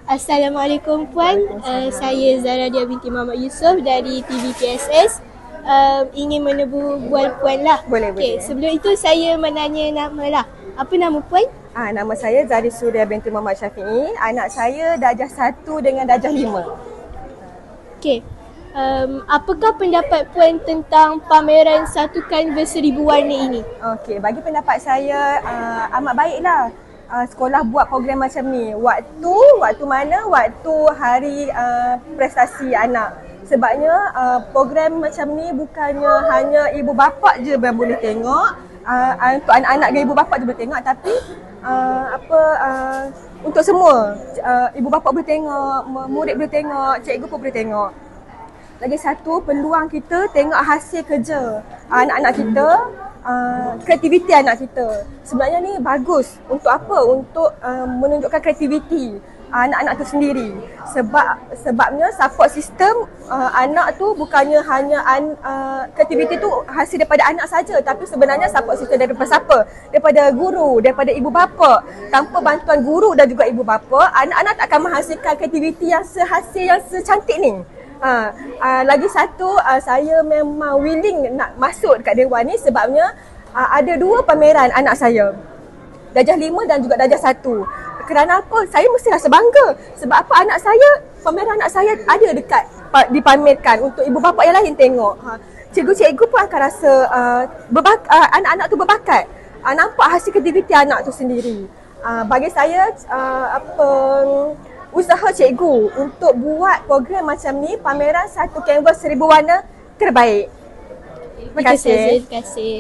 Assalamualaikum Puan, saya Zaradia binti Muhammad Yusof dari TVPSS. Ingin menebu bual Puan lah. Boleh. Sebelum itu saya menanya nama lah. Apa nama Puan? Nama saya Zari Suria binti Muhammad Syafi'i. Anak saya darjah 1 dengan darjah 5. Apakah pendapat Puan tentang pameran satu kanvas 1000 warna ini? Bagi pendapat saya amat baiklah. Sekolah buat program macam ni. Waktu mana? Waktu hari prestasi anak. Sebabnya program macam ni bukannya hanya ibu bapa je yang boleh tengok. Untuk anak-anak dan ibu bapa je boleh tengok, tapi untuk semua. Ibu bapa boleh tengok, murid boleh tengok, cikgu pun boleh tengok. Lagi satu, peluang kita tengok hasil kerja anak-anak kita, kreativiti anak kita. Sebenarnya ni bagus. Untuk apa? Untuk menunjukkan kreativiti anak-anak tu sendiri. Sebabnya support system anak tu bukannya hanya kreativiti tu hasil daripada anak saja, tapi sebenarnya support system daripada siapa? Daripada guru, daripada ibu bapa. Tanpa bantuan guru dan juga ibu bapa, anak-anak tak akan menghasilkan kreativiti yang secantik ni. Lagi satu, saya memang willing nak masuk dekat Dewan ni sebabnya ada 2 pameran anak saya, darjah 5 dan juga darjah 1. Kerana apa? Saya mesti rasa bangga. Sebab apa? Pameran anak saya ada dipamerkan untuk ibu bapa yang lain tengok. Cikgu-cikgu pun akan rasa anak-anak tu berbakat. Nampak hasil kreativiti anak tu sendiri. Bagi saya usaha cikgu untuk buat program macam ni, pameran satu kanvas 1000 warna terbaik. Terima kasih. Terima kasih.